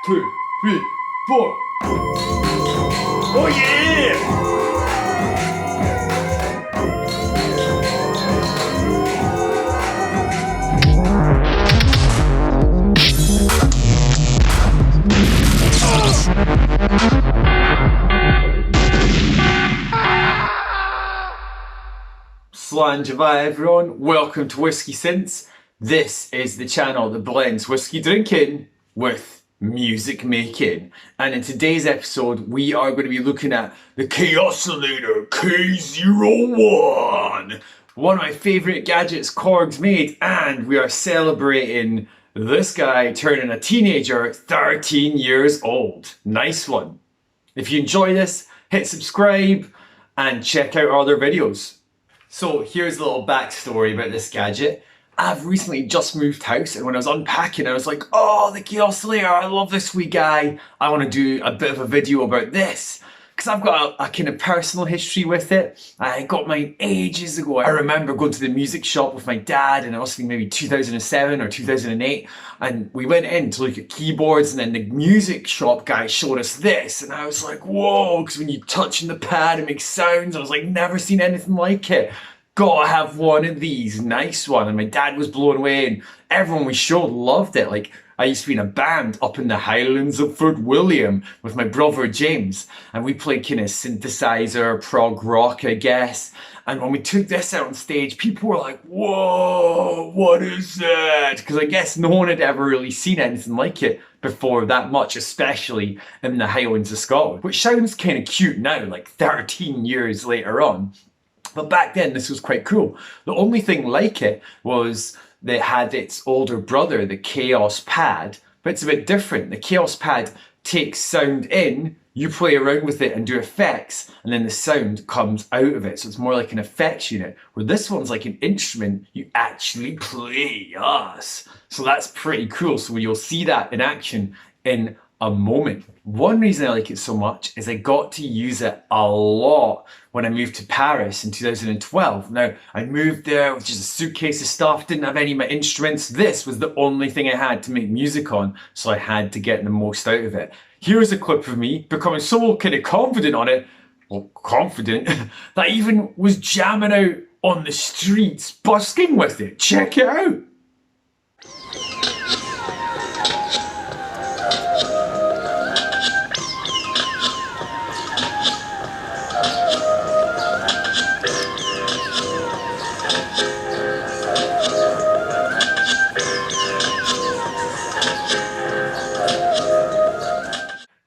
2, 3, 4. Oh yeah! Slanjava everyone, welcome to Whisky Synths. This is the channel that blends whiskey drinking with music making. And in today's episode, we are going to be looking at the Kaossilator KO-1. One of my favourite gadgets Korg's made, and we are celebrating this guy turning a teenager 13 years old. Nice one. If you enjoy this, hit subscribe and check out our other videos. So here's a little backstory about this gadget. I've recently just moved house, and when I was unpacking I was like, oh, the Kaossilator, I love this wee guy. I want to do a bit of a video about this. Because I've got a kind of personal history with it. I got mine ages ago. I remember going to the music shop with my dad, and it must have been maybe 2007 or 2008. And we went in to look at keyboards, and then the music shop guy showed us this. And I was like, whoa, because when you touch on the pad, it makes sounds. I was like, never seen anything like it. Gotta have one of these, nice one. And my dad was blown away, and everyone we showed loved it. Like, I used to be in a band up in the Highlands of Fort William with my brother James, and we played kind of synthesizer, prog rock, I guess. And when we took this out on stage, people were like, whoa, what is that? Because I guess no one had ever really seen anything like it before that much, especially in the Highlands of Scotland. Which sounds kind of cute now, like 13 years later on. But back then, this was quite cool. The only thing like it was that it had its older brother, the Kaos pad, but it's a bit different. The Kaos pad takes sound in, you play around with it and do effects, and then the sound comes out of it. So it's more like an effects unit, where this one's like an instrument you actually play. Yes. So that's pretty cool. So you'll see that in action in a moment. One reason I like it so much is I got to use it a lot when I moved to Paris in 2012. Now, I moved there with just a suitcase of stuff, didn't have any of my instruments. This was the only thing I had to make music on, so I had to get the most out of it. Here's a clip of me becoming so kind of confident on it, well, confident, that I even was jamming out on the streets, busking with it. Check it out.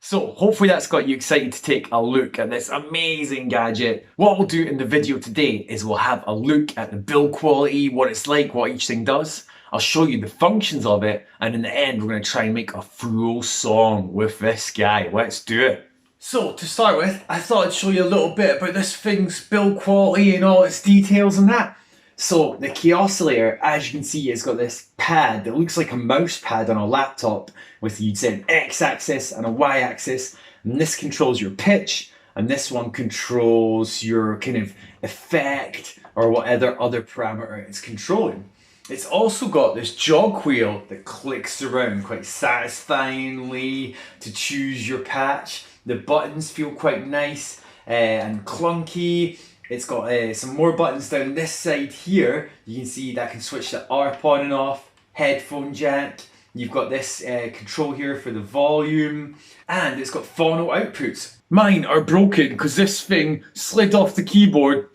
So hopefully that's got you excited to take a look at this amazing gadget. What we'll do in the video today is we'll have a look at the build quality, what it's like, what each thing does. I'll show you the functions of it, and in the end we're going to try and make a full song with this guy. Let's do it. So to start with, I thought I'd show you a little bit about this thing's build quality and all its details and that. So the Kaossilator, as you can see, has got this pad that looks like a mouse pad on a laptop with, you'd say, an X-axis and a Y-axis, and this controls your pitch, and this one controls your kind of effect or whatever other parameter it's controlling. It's also got this jog wheel that clicks around quite satisfyingly to choose your patch. The buttons feel quite nice and clunky. It's got some more buttons down this side here. You can see that can switch the ARP on and off, headphone jack. You've got this control here for the volume, and it's got phono outputs. Mine are broken because this thing slid off the keyboard,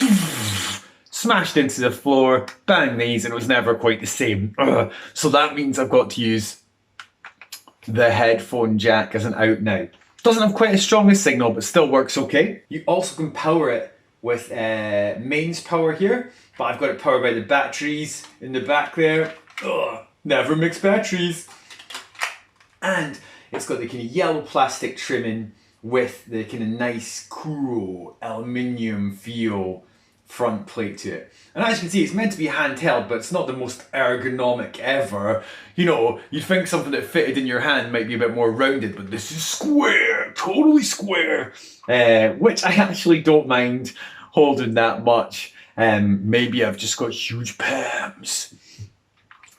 smashed into the floor, bang these, and it was never quite the same. Ugh. So that means I've got to use the headphone jack as an out now. Doesn't have quite as strong a signal, but still works okay. You also can power it with mains power here, but I've got it powered by the batteries in the back there. Ugh, never mix batteries. And it's got the kind of yellow plastic trimming with the kind of nice, cool aluminium feel front plate to it. And as you can see, it's meant to be handheld, but it's not the most ergonomic ever. You know, you'd think something that fitted in your hand might be a bit more rounded, but this is square, totally square, which I actually don't mind holding that much. Maybe I've just got huge palms.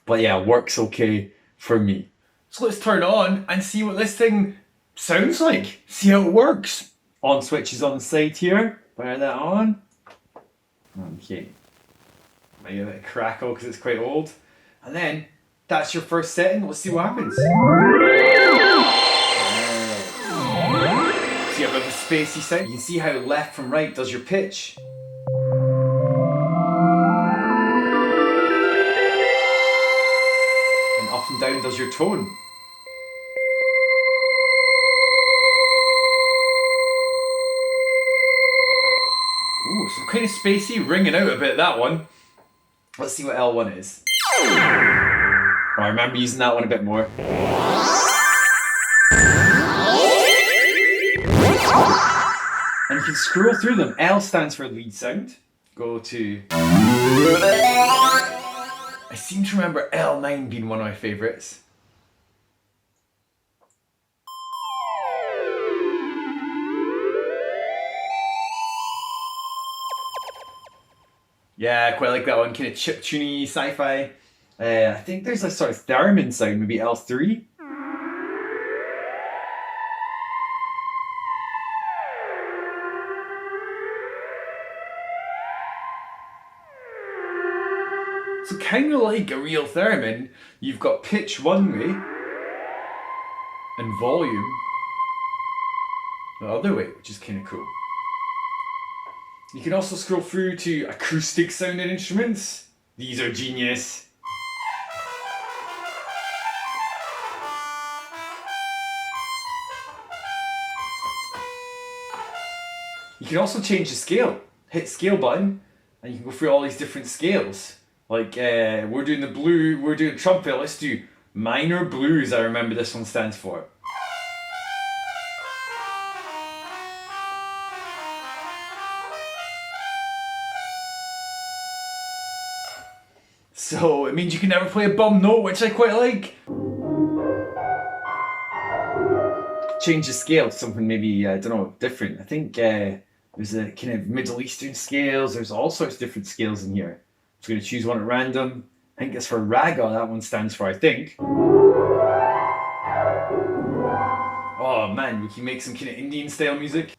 But yeah, works okay for me. So let's turn it on and see what this thing sounds like. See how it works. On switches on the side here. Fire that on. Okay. Might give it a crackle because it's quite old. And then that's your first setting. Let's see what happens. So you have a bit of a spacey sound. You can see how left from right does your pitch. And up and down does your tone. Ooh, so kind of spacey, ringing out a bit, that one. Let's see what L1 is. Oh, I remember using that one a bit more. And you can scroll through them. L stands for lead sound. Go to... I seem to remember L9 being one of my favourites. Yeah, I quite like that one, kind of chiptune-y, sci-fi. I think there's a sort of theremin sound, maybe L3. So kind of like a real theremin, you've got pitch one way and volume the other way, which is kind of cool. You can also scroll through to acoustic sounding instruments. These are genius. You can also change the scale. Hit scale button and you can go through all these different scales. Like we're doing the blue, we're doing trumpet, let's do minor blues, I remember this one stands for. So it means you can never play a bum note, which I quite like. Change the scale to something maybe, I don't know, different. I think there's a kind of Middle Eastern scales, there's all sorts of different scales in here. I'm just going to choose one at random. I think it's for Raga, that one stands for, I think. Oh man, we can make some kind of Indian style music.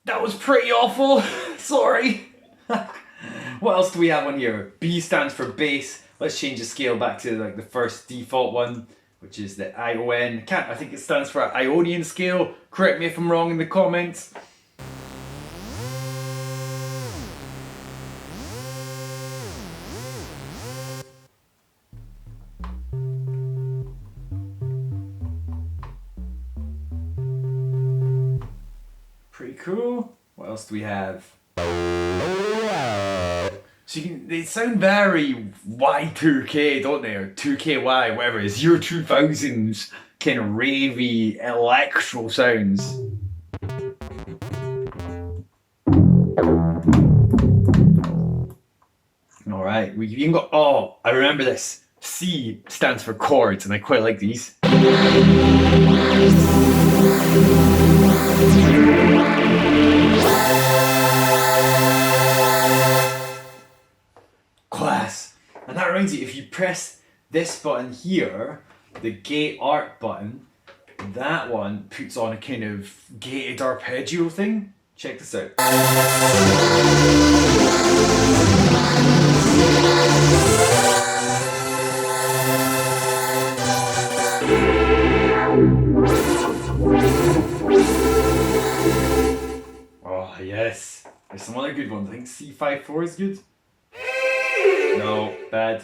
That was pretty awful. Sorry. What else do we have on here? B stands for bass. Let's change the scale back to like the first default one, which is the ION. I think it stands for Ionian scale. Correct me if I'm wrong in the comments. Pretty cool. What else do we have? So they sound very Y2K, don't they? Or 2KY, whatever it is. Year 2000s kind of ravey electro sounds. Alright, we've even got, oh, I remember this. C stands for chords, and I quite like these. Class. And that reminds you, if you press this button here, the gate art button, that one puts on a kind of gated arpeggio thing. Check this out. Oh yes, there's some other good ones. I think C5-4 is good. No, bad.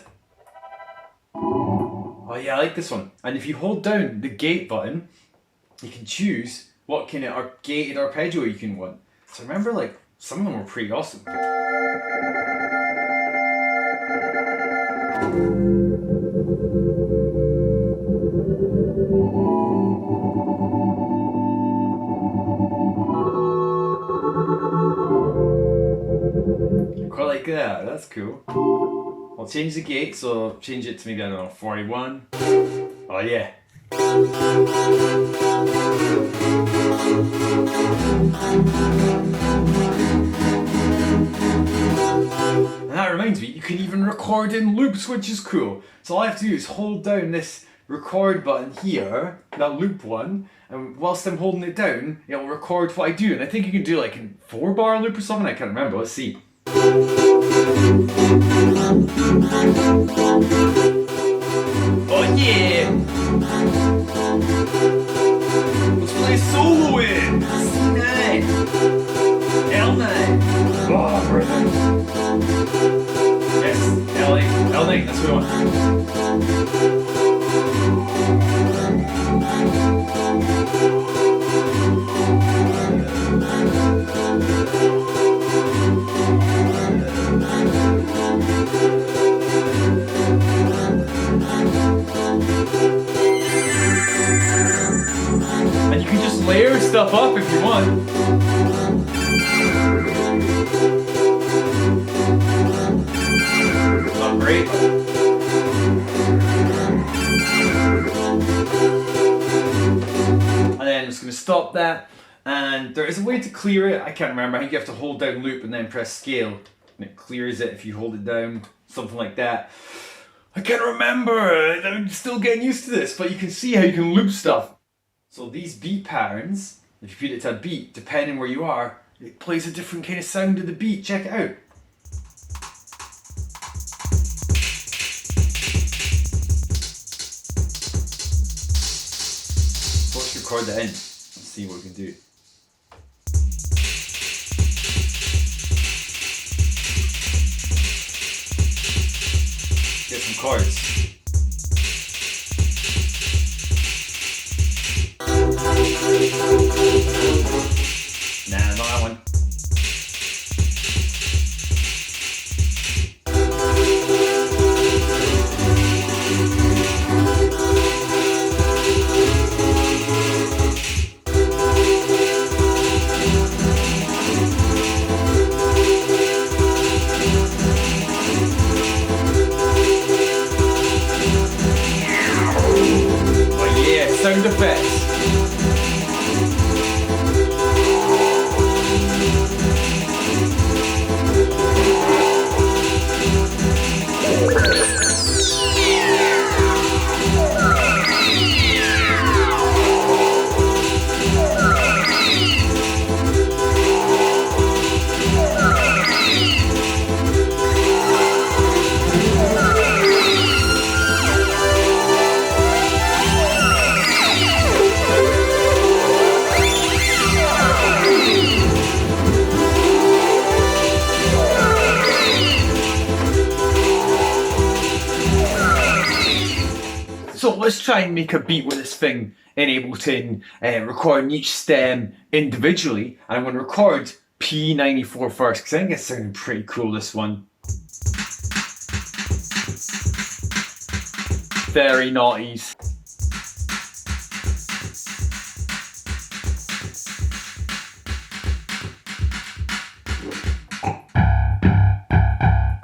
Oh yeah, I like this one. And if you hold down the gate button, you can choose what kind of gated arpeggio you can want. So remember, like, some of them were pretty awesome. Quite like that, that's cool. I'll change the gate, so change it to maybe, I don't know, 41. Oh yeah. And that reminds me, you can even record in loops, which is cool. So all I have to do is hold down this record button here, that loop one, and whilst I'm holding it down, it'll record what I do. And I think you can do like a 4-bar loop or something, I can't remember, let's see. Oh yeah! Let's play solo in C9, L9. Oh, brilliant. Yes, L8, L9, that's what we want. And you can just layer stuff up if you want. Not great. And then I'm just going to stop that. And there is a way to clear it. I can't remember. I think you have to hold down loop and then press scale. And it clears it if you hold it down. Something like that. I can't remember. I'm still getting used to this. But you can see how you can loop stuff. So these beat patterns, if you put it to a beat, depending where you are, it plays a different kind of sound to the beat. Check it out. So let's record that in. Let's see what we can do. Get some chords. Nah, not that one. Oh yeah, sound effects. So let's try and make a beat with this thing in Ableton, recording each stem individually. And I'm going to record P94 first, because I think it's sounding pretty cool, this one. Very noughties.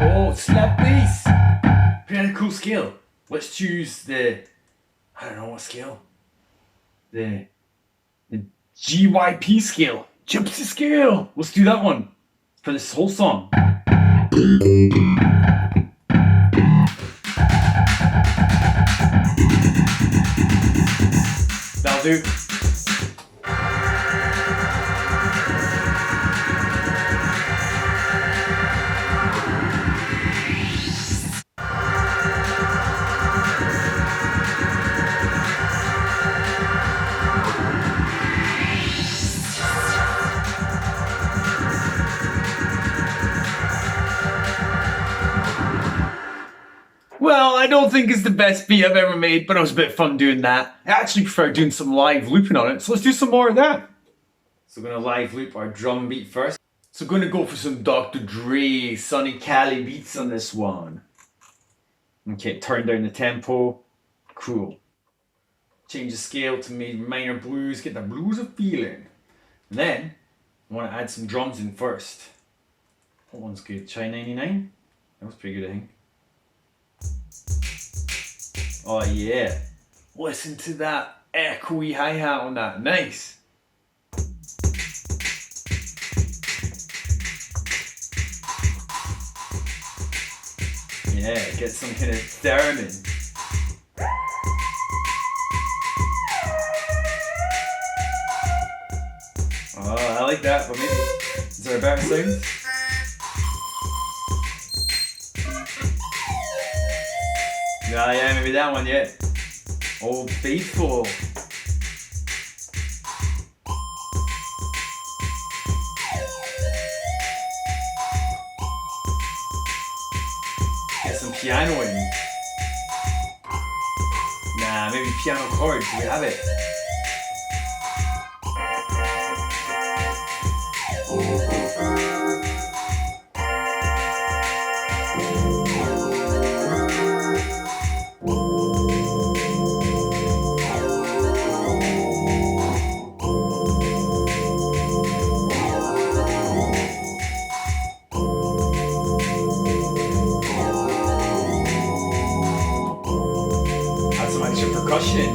Oh, slap bass! Pretty cool scale. Let's choose the, I don't know what scale. The GYP scale. Gypsy scale. Let's do that one for this whole song. That'll do. Well, I don't think it's the best beat I've ever made, but it was a bit fun doing that. I actually prefer doing some live looping on it, so let's do some more of that. So we're going to live loop our drum beat first. So we're going to go for some Dr. Dre, Sonny Cali beats on this one. Okay, turn down the tempo. Cool. Change the scale to minor blues, get the blues of feeling. And then, I want to add some drums in first. What one's good? Chai 99? That was pretty good, I think. Oh yeah, listen to that echoey hi-hat on that, nice. Yeah, get some kind of theremin. Oh, I like that, but maybe, is there a better sound? Yeah, maybe that one, yeah. Old Faithful. Get some piano in. Nah, maybe piano chords, do we have it? Percussion.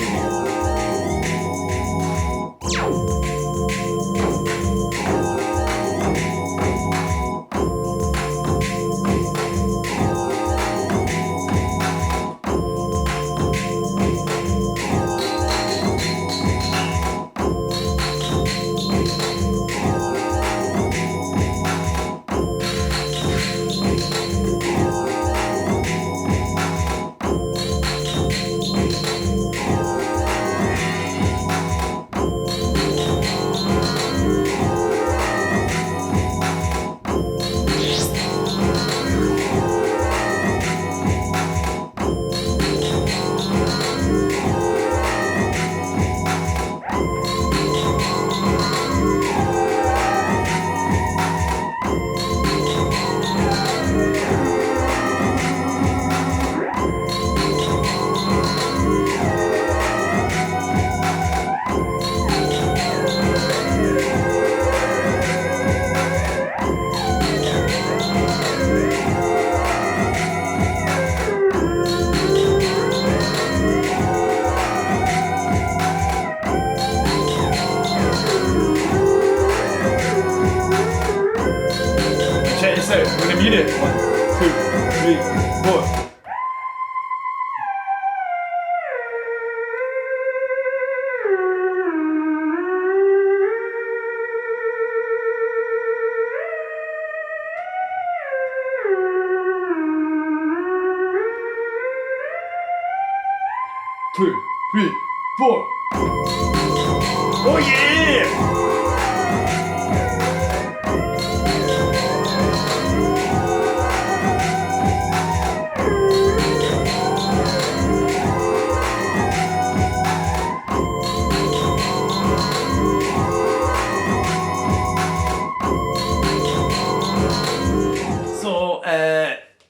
Check this out, we're gonna mute it. 1, 2, 3, 4. Two, three, four. Oh yeah!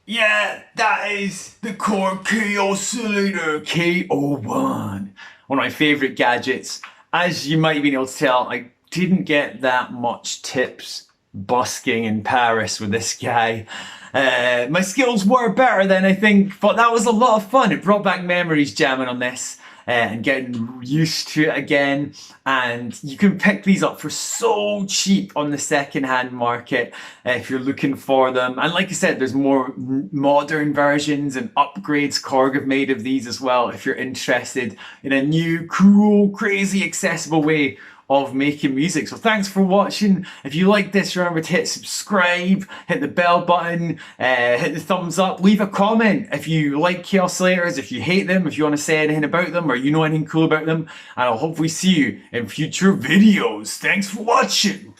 Yeah, that is the Korg Kaossilator KO-1. One of my favourite gadgets. As you might have been able to tell, I didn't get that much tips busking in Paris with this guy. My skills were better then, I think, but that was a lot of fun. It brought back memories jamming on this. And getting used to it again, and you can pick these up for so cheap on the second-hand market if you're looking for them. And like I said, there's more modern versions and upgrades Korg have made of these as well if you're interested in a new, cool, crazy, accessible way of making music. So thanks for watching. If you like this, remember to hit subscribe, hit the bell button, hit the thumbs up, leave a comment if you like Kaossilators, if you hate them, if you want to say anything about them or you know anything cool about them, and I'll hopefully see you in future videos. Thanks for watching.